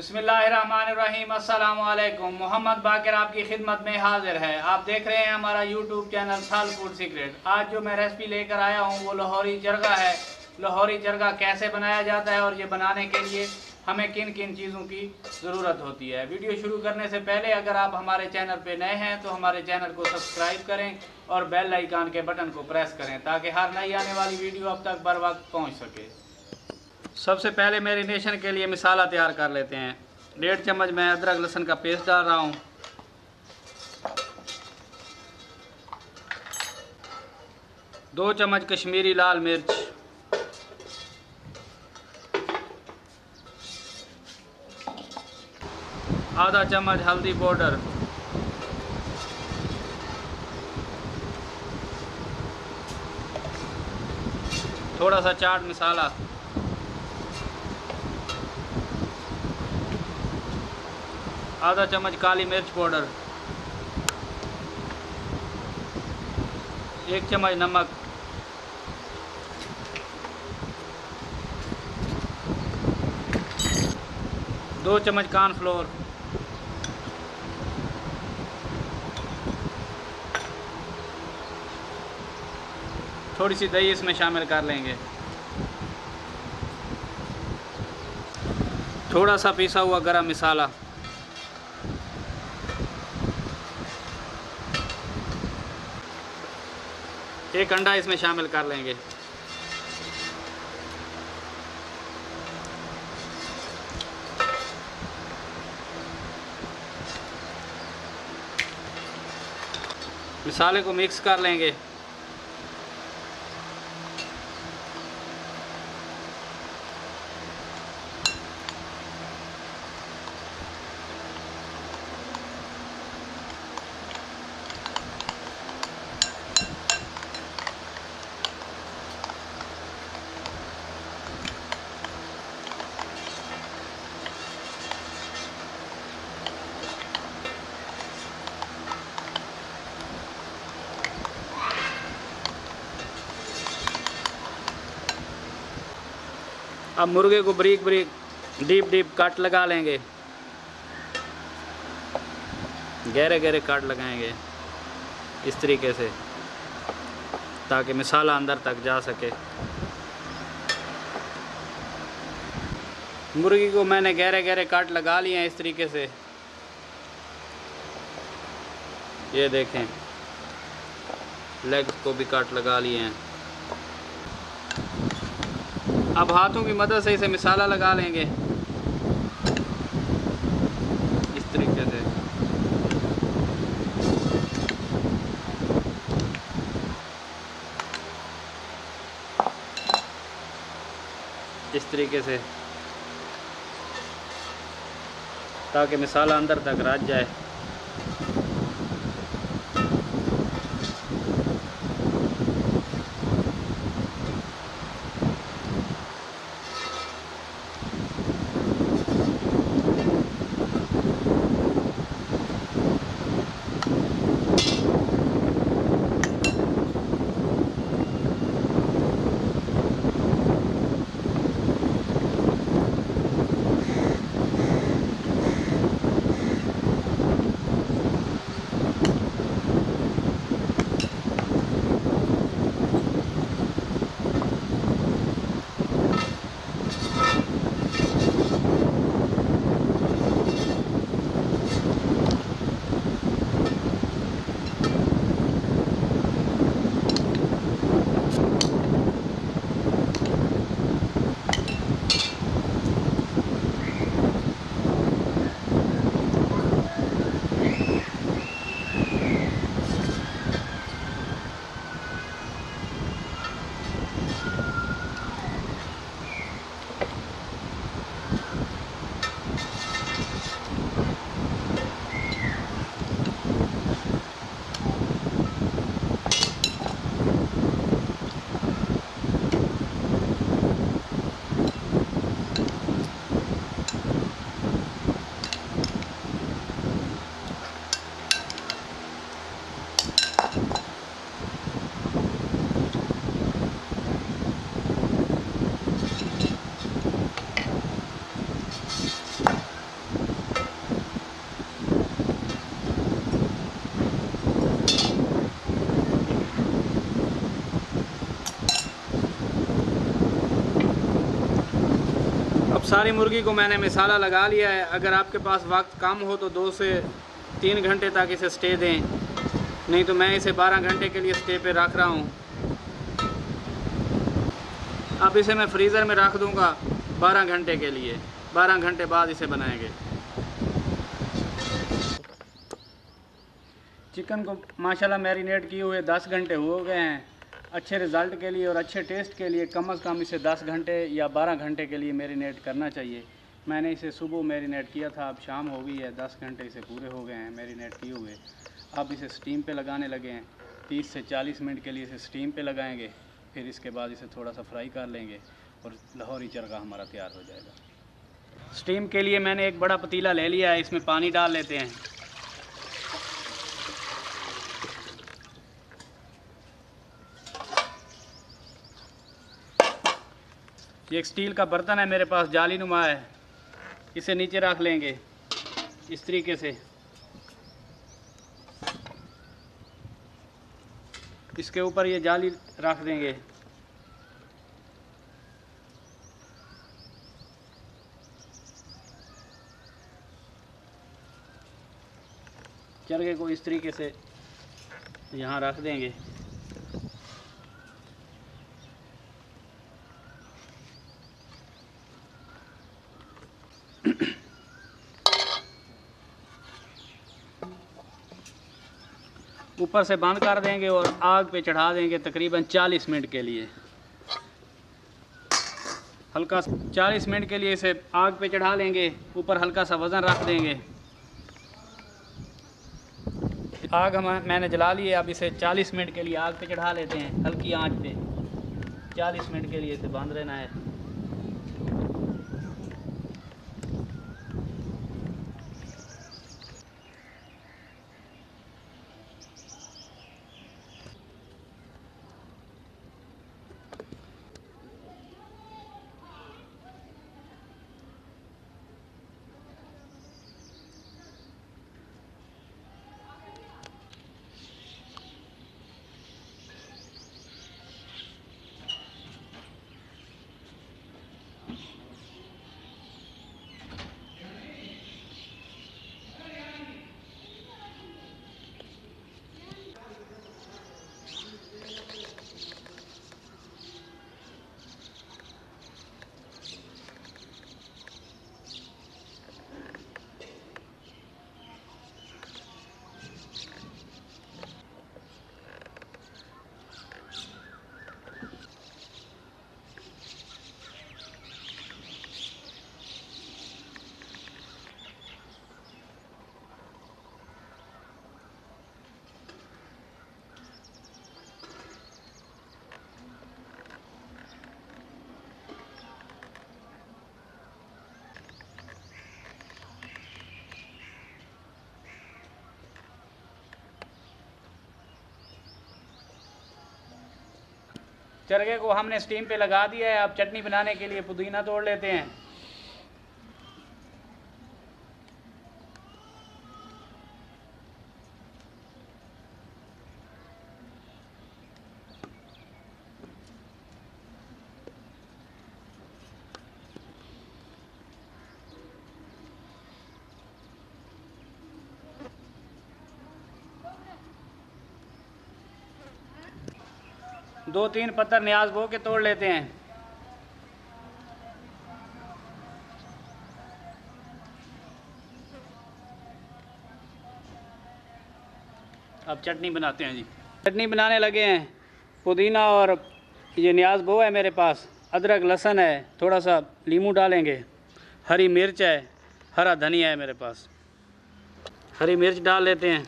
बिस्मिल्लाहिर्रहमानिर्रहीम। अस्सलामु अलैकुम। मोहम्मद बाकिर आपकी खिदमत में हाजिर है। आप देख रहे हैं हमारा यूट्यूब चैनल साल फूड सीक्रेट। आज जो मैं रेसिपी लेकर आया हूँ वो लाहौरी जरगा है। लाहौरी जरगा कैसे बनाया जाता है और ये बनाने के लिए हमें किन किन चीज़ों की ज़रूरत होती है। वीडियो शुरू करने से पहले अगर आप हमारे चैनल पर नए हैं तो हमारे चैनल को सब्सक्राइब करें और बेल आइकन के बटन को प्रेस करें ताकि हर नई आने वाली वीडियो अब तक बर वक्त पहुँच सके। सबसे पहले मैरिनेशन के लिए मसाला तैयार कर लेते हैं। 1.5 चम्मच मैं अदरक लहसुन का पेस्ट डाल रहा हूँ। 2 चम्मच कश्मीरी लाल मिर्च, 1/2 चम्मच हल्दी पाउडर, थोड़ा सा चाट मसाला, आधा चम्मच काली मिर्च पाउडर, 1 चम्मच नमक, दो चम्मच कॉर्नफ्लोर, थोड़ी सी दही इसमें शामिल कर लेंगे, थोड़ा सा पिसा हुआ गरम मसाला, एक अंडा इसमें शामिल कर लेंगे। मसाले को मिक्स कर लेंगे। अब मुर्गे को बारीक बारीक डीप काट लगा लेंगे। गहरे गहरे काट लगाएंगे इस तरीके से ताकि मसाला अंदर तक जा सके। मुर्गी को मैंने गहरे गहरे काट लगा लिए हैं इस तरीके से। ये देखें, लेग्स को भी काट लगा लिए हैं। अब हाथों की मदद से इसे मसाला लगा लेंगे इस तरीके से। इस तरीके से ताकि मसाला अंदर तक रच जाए। सारी मुर्गी को मैंने मसाला लगा लिया है। अगर आपके पास वक्त कम हो तो 2 से 3 घंटे तक इसे स्टे दें, नहीं तो मैं इसे 12 घंटे के लिए स्टे पे रख रहा हूँ। अब इसे मैं फ्रीज़र में रख दूँगा 12 घंटे के लिए। 12 घंटे बाद इसे बनाएंगे। चिकन को माशाल्लाह मैरिनेट किए हुए 10 घंटे हो गए हैं। अच्छे रिज़ल्ट के लिए और अच्छे टेस्ट के लिए कम से कम इसे 10 घंटे या 12 घंटे के लिए मैरिनेट करना चाहिए। मैंने इसे सुबह मैरिनेट किया था, अब शाम हो गई है, 10 घंटे इसे पूरे हो गए हैं मैरिनेट किए हुए। अब इसे स्टीम पे लगाने लगे हैं। 30 से 40 मिनट के लिए इसे स्टीम पे लगाएंगे, फिर इसके बाद इसे थोड़ा सा फ्राई कर लेंगे और लाहौरी चरगा हमारा तैयार हो जाएगा। स्टीम के लिए मैंने एक बड़ा पतीला ले लिया है, इसमें पानी डाल लेते हैं। ये एक स्टील का बर्तन है मेरे पास, जाली नुमा है, इसे नीचे रख लेंगे इस तरीके से। इसके ऊपर ये जाली रख देंगे। चरगे को इस तरीके से यहाँ रख देंगे। ऊपर से बंद कर देंगे और आग पे चढ़ा देंगे तकरीबन 40 मिनट के लिए। हल्का 40 मिनट के लिए इसे आग पे चढ़ा लेंगे, ऊपर हल्का सा वज़न रख देंगे। आग मैंने जला ली है। अब इसे 40 मिनट के लिए आग पे चढ़ा लेते हैं हल्की आंच पे। 40 मिनट के लिए इसे बंद रहना है। चरगे को हमने स्टीम पे लगा दिया है। अब चटनी बनाने के लिए पुदीना तोड़ लेते हैं। दो तीन पत्थर न्याज बो के तोड़ लेते हैं। अब चटनी बनाते हैं जी। चटनी बनाने लगे हैं। पुदीना और ये न्याज बो है मेरे पास, अदरक लहसुन है, थोड़ा सा नींबू डालेंगे, हरी मिर्च है, हरा धनिया है मेरे पास। हरी मिर्च डाल लेते हैं।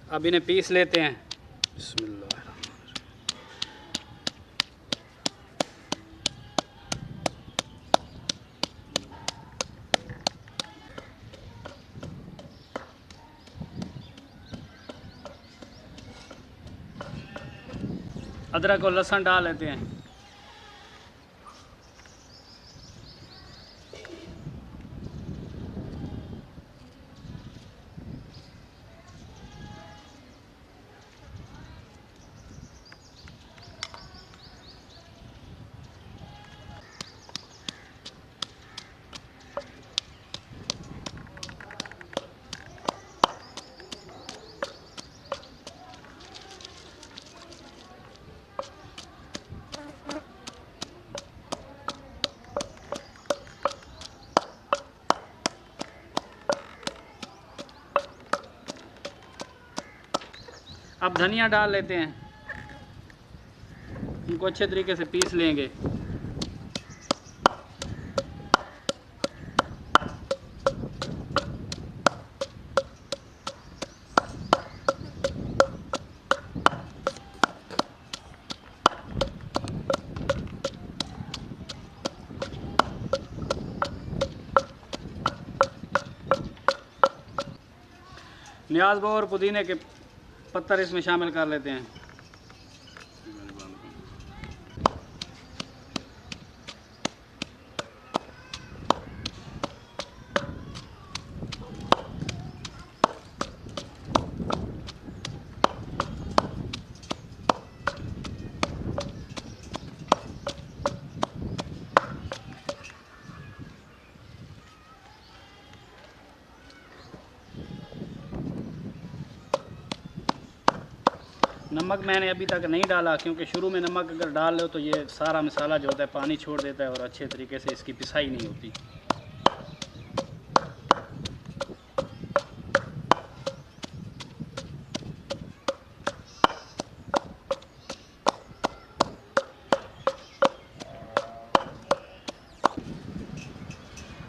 अब इन्हें पीस लेते हैं। बिस्मिल्लाह। अदरक और लहसुन डाल लेते हैं। अब धनिया डाल लेते हैं, इनको अच्छे तरीके से पीस लेंगे। न्याज़ और पुदीने के पत्तर इसमें शामिल कर लेते हैं। नमक मैंने अभी तक नहीं डाला, क्योंकि शुरू में नमक अगर डाल लो तो ये सारा मसाला जो होता है पानी छोड़ देता है और अच्छे तरीके से इसकी पिसाई नहीं होती।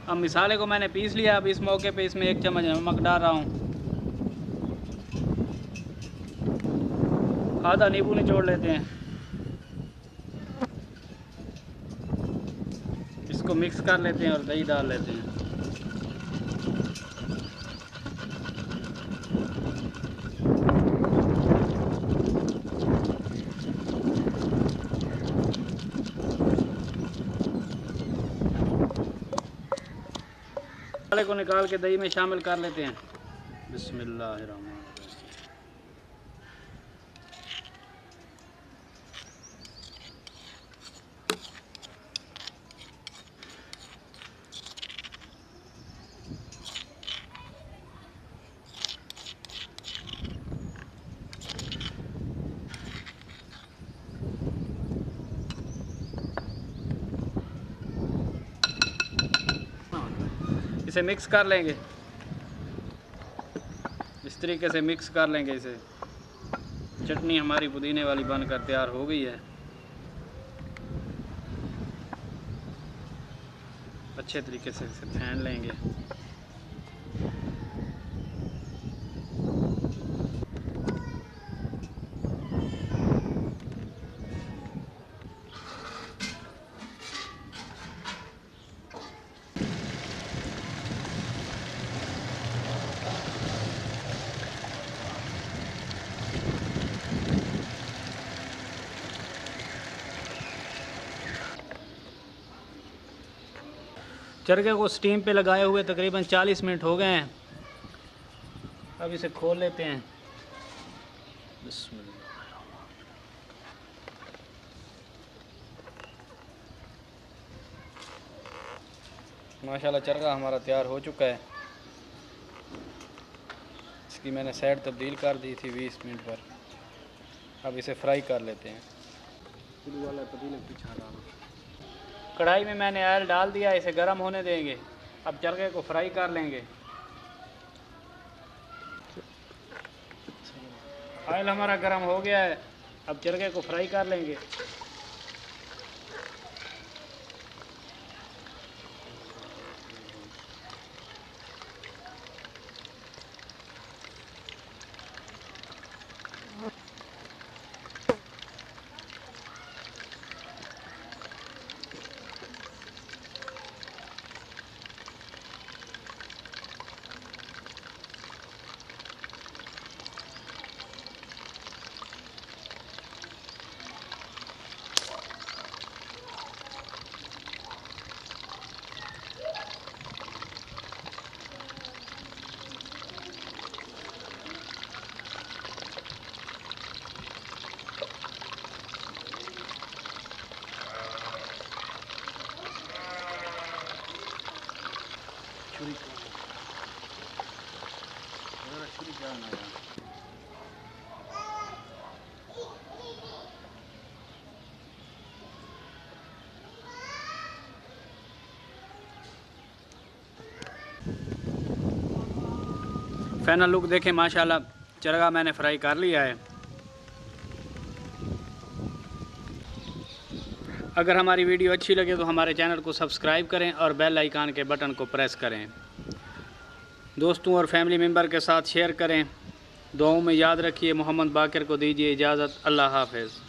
अब मसाले को मैंने पीस लिया। अब इस मौके पे इसमें 1 चम्मच नमक डाल रहा हूँ। आधा नींबू निचोड़ लेते हैं। इसको मिक्स कर लेते हैं और दही डाल लेते हैं। मसाले को निकाल के दही में शामिल कर लेते हैं। बिस्मिल्लाहिर्रहमानिर्रहीम। इसे मिक्स कर लेंगे, इस तरीके से मिक्स कर लेंगे इसे। चटनी हमारी पुदीने वाली बनकर तैयार हो गई है। अच्छे तरीके से इसे फेंट लेंगे। चरखे को स्टीम पे लगाए हुए तकरीबन 40 मिनट हो गए हैं। अब इसे खोल लेते हैं। माशाल्लाह चरखा हमारा तैयार हो चुका है। इसकी मैंने साइड तब्दील कर दी थी 20 मिनट पर। अब इसे फ्राई कर लेते हैं। कढ़ाई में मैंने ऑयल डाल दिया, इसे गर्म होने देंगे। अब चरखे को फ्राई कर लेंगे। ऑयल हमारा गर्म हो गया है। अब चरखे को फ्राई कर लेंगे। फाइनल लुक देखें। माशाल्लाह चरगा मैंने फ्राई कर लिया है। अगर हमारी वीडियो अच्छी लगे तो हमारे चैनल को सब्सक्राइब करें और बेल आइकन के बटन को प्रेस करें। दोस्तों और फैमिली मेम्बर के साथ शेयर करें। दुआओं में याद रखिए। मोहम्मद बाकिर को दीजिए इजाज़त। अल्लाह हाफ़िज़।